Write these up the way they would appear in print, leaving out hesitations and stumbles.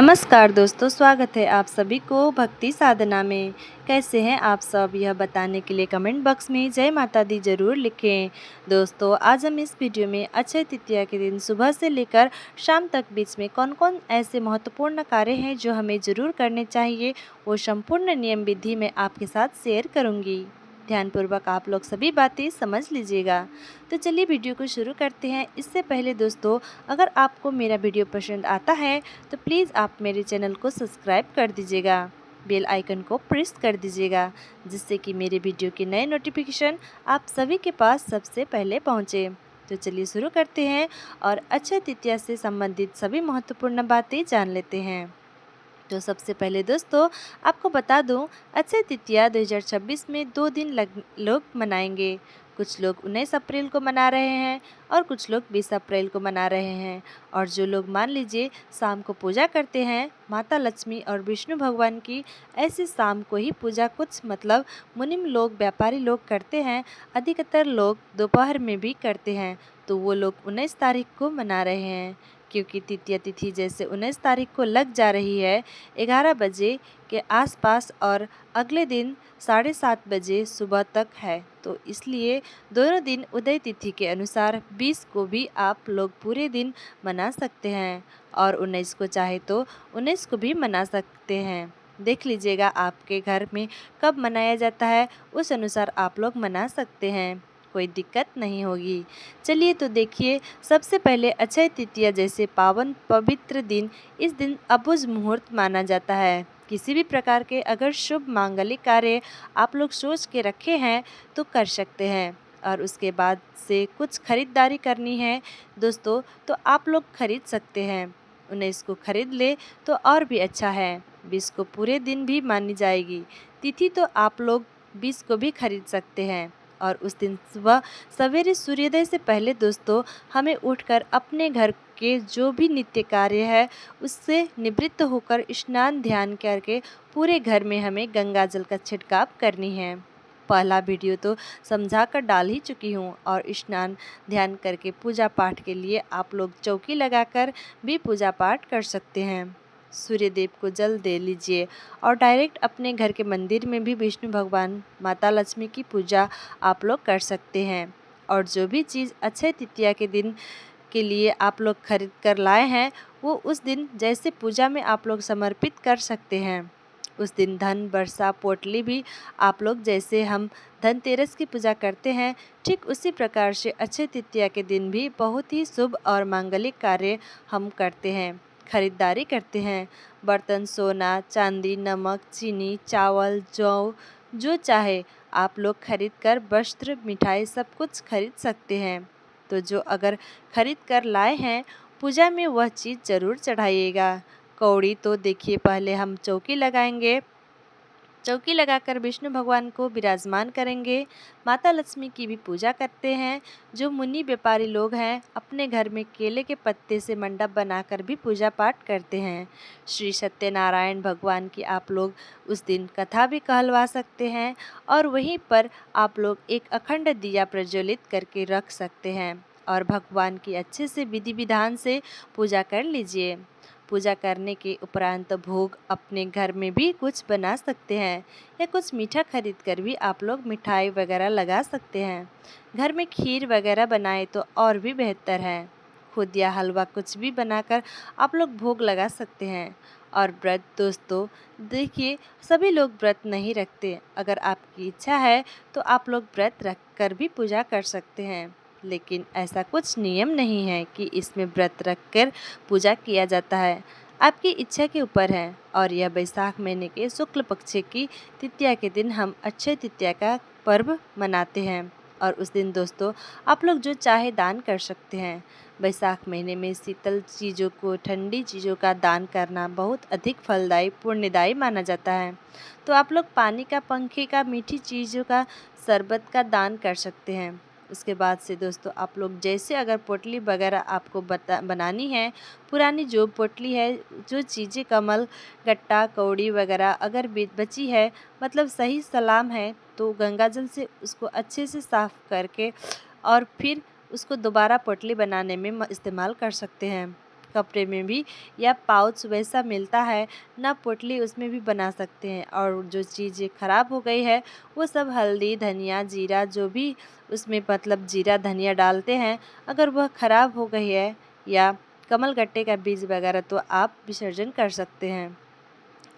नमस्कार दोस्तों, स्वागत है आप सभी को भक्ति साधना में। कैसे हैं आप सब, यह बताने के लिए कमेंट बॉक्स में जय माता दी ज़रूर लिखें। दोस्तों, आज हम इस वीडियो में अक्षय तृतीया के दिन सुबह से लेकर शाम तक बीच में कौन कौन ऐसे महत्वपूर्ण कार्य हैं जो हमें ज़रूर करने चाहिए, वो संपूर्ण नियम विधि में आपके साथ शेयर करूँगी। ध्यानपूर्वक आप लोग सभी बातें समझ लीजिएगा। तो चलिए वीडियो को शुरू करते हैं। इससे पहले दोस्तों, अगर आपको मेरा वीडियो पसंद आता है तो प्लीज़ आप मेरे चैनल को सब्सक्राइब कर दीजिएगा, बेल आइकन को प्रेस कर दीजिएगा, जिससे कि मेरे वीडियो के नए नोटिफिकेशन आप सभी के पास सबसे पहले पहुंचे। तो चलिए शुरू करते हैं और अक्षय तृतीया से संबंधित सभी महत्वपूर्ण बातें जान लेते हैं। तो सबसे पहले दोस्तों, आपको बता दूं, अक्षय तृतीया 2026 में 2 दिन लोग मनाएंगे। कुछ लोग 19 अप्रैल को मना रहे हैं और कुछ लोग 20 अप्रैल को मना रहे हैं। और जो लोग मान लीजिए शाम को पूजा करते हैं माता लक्ष्मी और विष्णु भगवान की, ऐसे शाम को ही पूजा कुछ मतलब मुनिम लोग, व्यापारी लोग करते हैं। अधिकतर लोग दोपहर में भी करते हैं, तो वो लोग 19 तारीख को मना रहे हैं। क्योंकि तृतीया तिथि जैसे 19 तारीख को लग जा रही है 11 बजे के आसपास और अगले दिन 7:30 बजे सुबह तक है, तो इसलिए दोनों दिन उदय तिथि के अनुसार 20 को भी आप लोग पूरे दिन मना सकते हैं और 19 को चाहे तो 19 को भी मना सकते हैं। देख लीजिएगा आपके घर में कब मनाया जाता है, उस अनुसार आप लोग मना सकते हैं, कोई दिक्कत नहीं होगी। चलिए तो देखिए, सबसे पहले अक्षय तृतीया जैसे पावन पवित्र दिन, इस दिन अबुझ मुहूर्त माना जाता है। किसी भी प्रकार के अगर शुभ मांगलिक कार्य आप लोग सोच के रखे हैं तो कर सकते हैं। और उसके बाद से कुछ खरीदारी करनी है दोस्तों, तो आप लोग खरीद सकते हैं। 19 को खरीद ले तो और भी अच्छा है। 20 को पूरे दिन भी मानी जाएगी तिथि, तो आप लोग 20 को भी खरीद सकते हैं। और उस दिन सुबह सवेरे सूर्योदय से पहले दोस्तों, हमें उठकर अपने घर के जो भी नित्य कार्य है उससे निवृत्त होकर स्नान ध्यान करके पूरे घर में हमें गंगा जल का छिड़काव करनी है। पहला वीडियो तो समझा कर डाल ही चुकी हूँ। और स्नान ध्यान करके पूजा पाठ के लिए आप लोग चौकी लगाकर भी पूजा पाठ कर सकते हैं। सूर्य देव को जल दे लीजिए और डायरेक्ट अपने घर के मंदिर में भी विष्णु भगवान माता लक्ष्मी की पूजा आप लोग कर सकते हैं। और जो भी चीज़ अक्षय तृतीया के दिन के लिए आप लोग खरीद कर लाए हैं, वो उस दिन जैसे पूजा में आप लोग समर्पित कर सकते हैं। उस दिन धन वर्षा पोटली भी आप लोग, जैसे हम धनतेरस की पूजा करते हैं, ठीक उसी प्रकार से अक्षय तृतीया के दिन भी बहुत ही शुभ और मांगलिक कार्य हम करते हैं, खरीदारी करते हैं। बर्तन, सोना चांदी, नमक, चीनी, चावल, जौ, जो चाहे आप लोग खरीद कर, वस्त्र, मिठाई सब कुछ खरीद सकते हैं। तो जो अगर खरीद कर लाए हैं, पूजा में वह चीज़ ज़रूर चढ़ाइएगा। कौड़ी तो देखिए, पहले हम चौकी लगाएंगे, चौकी लगाकर विष्णु भगवान को विराजमान करेंगे। माता लक्ष्मी की भी पूजा करते हैं। जो मुनि व्यापारी लोग हैं, अपने घर में केले के पत्ते से मंडप बनाकर भी पूजा पाठ करते हैं। श्री सत्यनारायण भगवान की आप लोग उस दिन कथा भी कहलवा सकते हैं और वहीं पर आप लोग एक अखंड दिया प्रज्वलित करके रख सकते हैं और भगवान की अच्छे से विधि विधान से पूजा कर लीजिए। पूजा करने के उपरांत भोग अपने घर में भी कुछ बना सकते हैं या कुछ मीठा खरीद कर भी आप लोग मिठाई वगैरह लगा सकते हैं। घर में खीर वगैरह बनाए तो और भी बेहतर है। खुद या हलवा कुछ भी बनाकर आप लोग भोग लगा सकते हैं। और व्रत दोस्तों, देखिए, सभी लोग व्रत नहीं रखते। अगर आपकी इच्छा है तो आप लोग व्रत रख कर भी पूजा कर सकते हैं, लेकिन ऐसा कुछ नियम नहीं है कि इसमें व्रत रख कर पूजा किया जाता है। आपकी इच्छा के ऊपर है। और यह बैसाख महीने के शुक्ल पक्ष की तृतीया के दिन हम अक्षय तृतीया का पर्व मनाते हैं। और उस दिन दोस्तों, आप लोग जो चाहे दान कर सकते हैं। बैसाख महीने में शीतल चीज़ों को, ठंडी चीज़ों का दान करना बहुत अधिक फलदायी, पुण्यदायी माना जाता है। तो आप लोग पानी का, पंखे का, मीठी चीज़ों का, शरबत का दान कर सकते हैं। उसके बाद से दोस्तों, आप लोग जैसे अगर पोटली वगैरह आपको बनानी है, पुरानी जो पोटली है, जो चीज़ें, कमल, गट्टा, कौड़ी वगैरह अगर बची है, मतलब सही सलाम है, तो गंगा जल से उसको अच्छे से साफ़ करके और फिर उसको दोबारा पोटली बनाने में इस्तेमाल कर सकते हैं। कपड़े में भी या पाउच वैसा मिलता है ना, पोटली उसमें भी बना सकते हैं। और जो चीज़ें ख़राब हो गई है वो सब हल्दी, धनिया, जीरा, जो भी उसमें मतलब जीरा धनिया डालते हैं, अगर वह ख़राब हो गई है या कमलगट्टे का बीज वगैरह, तो आप विसर्जन कर सकते हैं।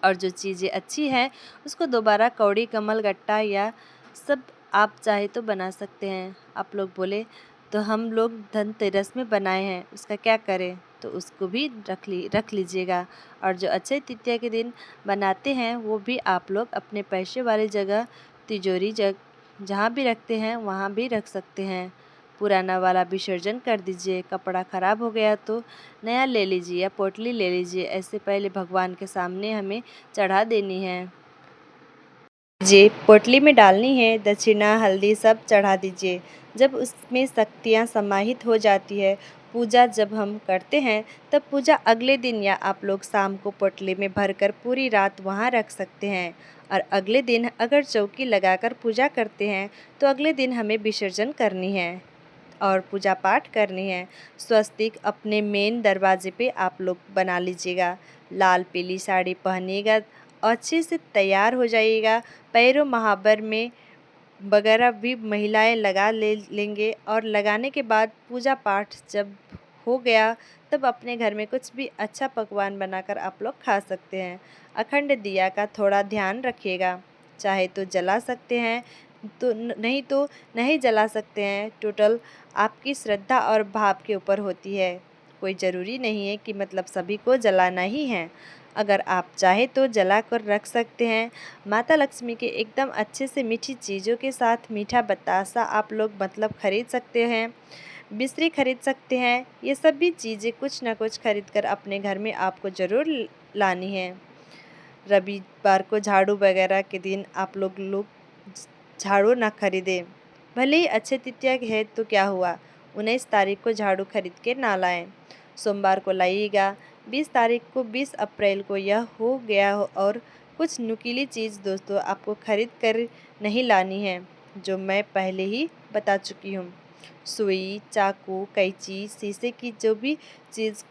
और जो चीज़ें अच्छी हैं उसको दोबारा कौड़ी, कमलगट्टा या सब आप चाहे तो बना सकते हैं। आप लोग बोले तो हम लोग धनतेरस में बनाए हैं, उसका क्या करें, तो उसको भी रख लीजिएगा। और जो अक्षय तृतीया के दिन बनाते हैं वो भी आप लोग अपने पैसे वाली जगह, तिजोरी जहाँ भी रखते हैं वहाँ भी रख सकते हैं। पुराना वाला विसर्जन कर दीजिए। कपड़ा ख़राब हो गया तो नया ले लीजिए या पोटली ले लीजिए। ऐसे पहले भगवान के सामने हमें चढ़ा देनी है। जी, पोटली में डालनी है, दक्षिणा, हल्दी सब चढ़ा दीजिए। जब उसमें शक्तियाँ समाहित हो जाती है, पूजा जब हम करते हैं, तब पूजा अगले दिन या आप लोग शाम को पोटली में भरकर पूरी रात वहाँ रख सकते हैं। और अगले दिन अगर चौकी लगाकर पूजा करते हैं तो अगले दिन हमें विसर्जन करनी है और पूजा पाठ करनी है। स्वस्तिक अपने मेन दरवाजे पे आप लोग बना लीजिएगा। लाल पीली साड़ी पहनिएगा, अच्छे से तैयार हो जाइएगा। पैरों महावर में वगैरह भी महिलाएं लगा लेंगे। और लगाने के बाद पूजा पाठ जब हो गया तब अपने घर में कुछ भी अच्छा पकवान बनाकर आप लोग खा सकते हैं। अखंड दिया का थोड़ा ध्यान रखिएगा, चाहे तो जला सकते हैं तो नहीं तो नहीं जला सकते हैं। टोटल आपकी श्रद्धा और भाव के ऊपर होती है। कोई ज़रूरी नहीं है कि मतलब सभी को जलाना ही है। अगर आप चाहे तो जला कर रख सकते हैं। माता लक्ष्मी के एकदम अच्छे से मीठी चीज़ों के साथ मीठा बतासा आप लोग मतलब खरीद सकते हैं, बिस्री खरीद सकते हैं। ये सभी चीज़ें कुछ ना कुछ खरीद कर अपने घर में आपको ज़रूर लानी है। रविवार को झाड़ू वगैरह के दिन आप लोग झाड़ू ना खरीदें। भले ही अक्षय तृतीया है तो क्या हुआ, 19 तारीख को झाड़ू खरीद के ना लाएं। सोमवार को लाइएगा। 20 तारीख को 20 अप्रैल को यह हो गया हो। और कुछ नुकीली चीज़ दोस्तों आपको खरीद कर नहीं लानी है, जो मैं पहले ही बता चुकी हूँ। सुई, चाकू, कैंची, शीशे की जो भी चीज़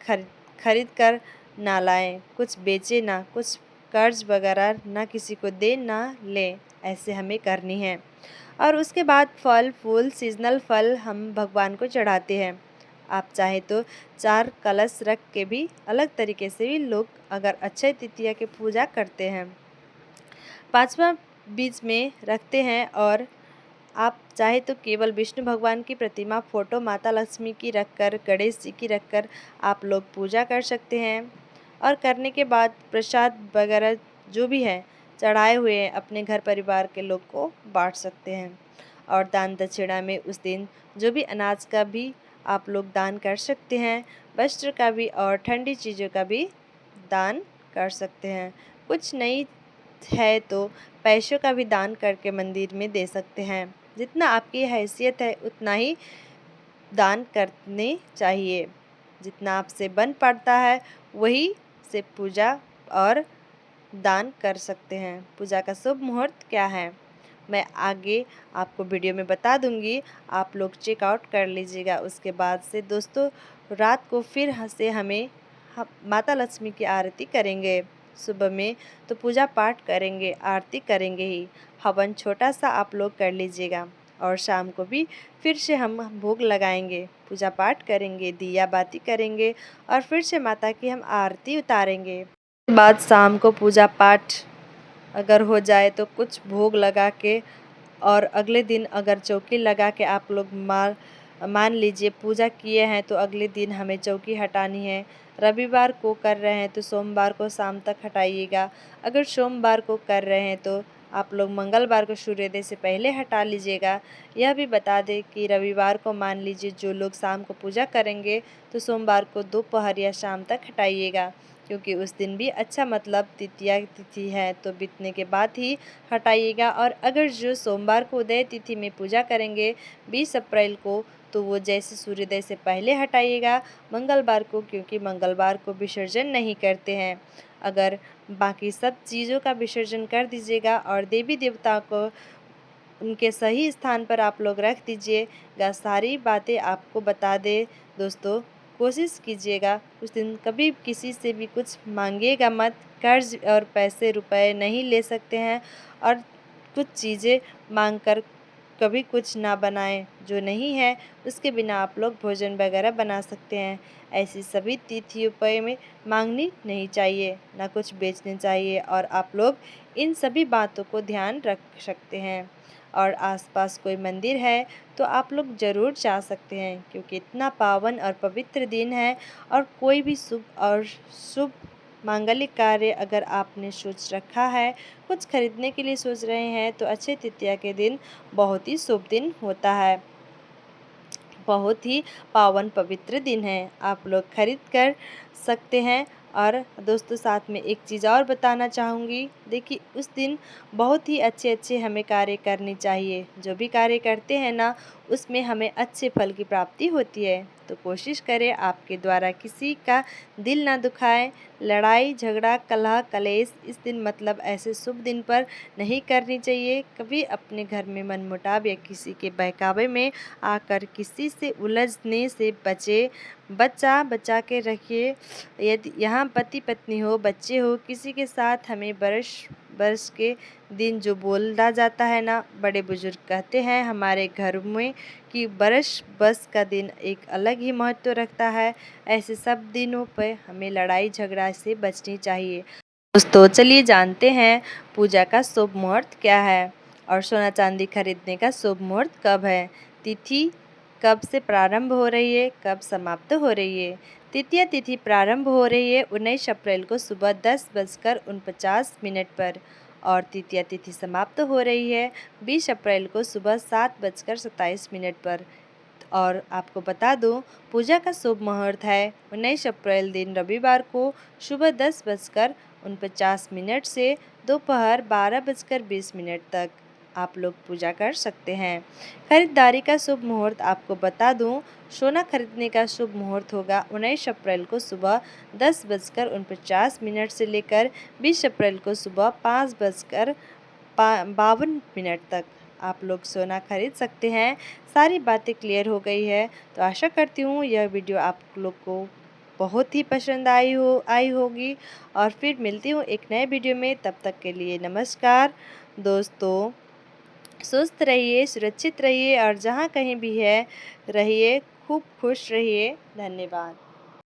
खरीद कर ना लाएं। कुछ बेचे ना, कुछ कर्ज वगैरह ना किसी को दे ना लें, ऐसे हमें करनी है। और उसके बाद फल फूल, सीजनल फल हम भगवान को चढ़ाते हैं। आप चाहे तो 4 कलश रख के भी अलग तरीके से भी लोग अगर अक्षय तृतीया की पूजा करते हैं। 5वां बीच में रखते हैं। और आप चाहे तो केवल विष्णु भगवान की प्रतिमा, फोटो माता लक्ष्मी की रखकर, गणेश जी की रखकर आप लोग पूजा कर सकते हैं। और करने के बाद प्रसाद वगैरह जो भी है चढ़ाए हुए हैं अपने घर परिवार के लोग को बांट सकते हैं। और दान दक्षिणा में उस दिन जो भी अनाज का भी आप लोग दान कर सकते हैं, वस्त्र का भी और ठंडी चीज़ों का भी दान कर सकते हैं। कुछ नहीं है तो पैसों का भी दान करके मंदिर में दे सकते हैं। जितना आपकी हैसियत है उतना ही दान करने चाहिए। जितना आपसे बन पड़ता है वही से पूजा और दान कर सकते हैं। पूजा का शुभ मुहूर्त क्या है मैं आगे आपको वीडियो में बता दूंगी, आप लोग चेकआउट कर लीजिएगा। उसके बाद से दोस्तों रात को फिर से हमें माता लक्ष्मी की आरती करेंगे। सुबह में तो पूजा पाठ करेंगे, आरती करेंगे ही। हवन छोटा सा आप लोग कर लीजिएगा। और शाम को भी फिर से हम भोग लगाएंगे, पूजा पाठ करेंगे, दिया बाती करेंगे और फिर से माता की हम आरती उतारेंगे। बाद शाम को पूजा पाठ अगर हो जाए तो कुछ भोग लगा के और अगले दिन अगर चौकी लगा के आप लोग मान लीजिए पूजा किए हैं तो अगले दिन हमें चौकी हटानी है। रविवार को कर रहे हैं तो सोमवार को शाम तक हटाइएगा। अगर सोमवार को कर रहे हैं तो आप लोग मंगलवार को सूर्योदय से पहले हटा लीजिएगा। यह भी बता दें कि रविवार को मान लीजिए जो लोग शाम को पूजा करेंगे तो सोमवार को दोपहर या शाम तक हटाइएगा, क्योंकि उस दिन भी अच्छा मतलब तृतीया तिथि है तो बीतने के बाद ही हटाइएगा। और अगर जो सोमवार को उदय तिथि में पूजा करेंगे 20 अप्रैल को, तो वो जैसे सूर्योदय से पहले हटाइएगा मंगलवार को, क्योंकि मंगलवार को विसर्जन नहीं करते हैं। अगर बाकी सब चीज़ों का विसर्जन कर दीजिएगा और देवी देवता को उनके सही स्थान पर आप लोग रख दीजिएगा। सारी बातें आपको बता दें दोस्तों, कोशिश कीजिएगा उस दिन कभी किसी से भी कुछ मांगिएगा मत। कर्ज और पैसे रुपए नहीं ले सकते हैं और कुछ चीज़ें मांग कर कभी कुछ ना बनाएं। जो नहीं है उसके बिना आप लोग भोजन वगैरह बना सकते हैं। ऐसी सभी तिथियों पे में मांगनी नहीं चाहिए, ना कुछ बेचने चाहिए और आप लोग इन सभी बातों को ध्यान रख सकते हैं। और आसपास कोई मंदिर है तो आप लोग ज़रूर जा सकते हैं, क्योंकि इतना पावन और पवित्र दिन है। और कोई भी शुभ मांगलिक कार्य अगर आपने सोच रखा है, कुछ खरीदने के लिए सोच रहे हैं, तो अक्षय तृतीया के दिन बहुत ही शुभ दिन होता है, बहुत ही पावन पवित्र दिन है। आप लोग खरीद कर सकते हैं। और दोस्तों साथ में एक चीज़ और बताना चाहूँगी, देखिए उस दिन बहुत ही अच्छे अच्छे हमें कार्य करने चाहिए। जो भी कार्य करते हैं ना, उसमें हमें अच्छे फल की प्राप्ति होती है। तो कोशिश करें आपके द्वारा किसी का दिल ना दुखाए। लड़ाई झगड़ा कलह कलेश इस दिन मतलब ऐसे शुभ दिन पर नहीं करनी चाहिए। कभी अपने घर में मनमुटाव या किसी के बहकावे में आकर किसी से उलझने से बचे। बचा के रखिए। यदि यहाँ पति पत्नी हो, बच्चे हो, किसी के साथ हमें बरस बरस के दिन जो बोला जाता है ना, बड़े बुजुर्ग कहते हैं हमारे घर में कि बरस बस का दिन एक अलग ही महत्व रखता है। ऐसे सब दिनों पर हमें लड़ाई झगड़ा से बचनी चाहिए। दोस्तों चलिए जानते हैं पूजा का शुभ मुहूर्त क्या है और सोना चांदी खरीदने का शुभ मुहूर्त कब है। तिथि कब से प्रारंभ हो रही है, कब समाप्त हो रही है। तृतीया तिथि प्रारंभ हो रही है 19 अप्रैल को सुबह 10:49 पर और तृतीया तिथि समाप्त हो रही है 20 अप्रैल को सुबह 7:27 पर। और आपको बता दूं, पूजा का शुभ मुहूर्त है 19 अप्रैल दिन रविवार को सुबह 10:49 से दोपहर 12:20 तक आप लोग पूजा कर सकते हैं। खरीदारी का शुभ मुहूर्त आपको बता दूं, सोना खरीदने का शुभ मुहूर्त होगा 19 अप्रैल को सुबह 10:49 से लेकर 20 अप्रैल को सुबह 5:52 तक आप लोग सोना खरीद सकते हैं। सारी बातें क्लियर हो गई है, तो आशा करती हूँ यह वीडियो आप लोग को बहुत ही पसंद आई होगी। और फिर मिलती हूँ एक नए वीडियो में, तब तक के लिए नमस्कार। दोस्तों स्वस्थ रहिए, सुरक्षित रहिए और जहाँ कहीं भी है रहिए खूब खुश रहिए। धन्यवाद।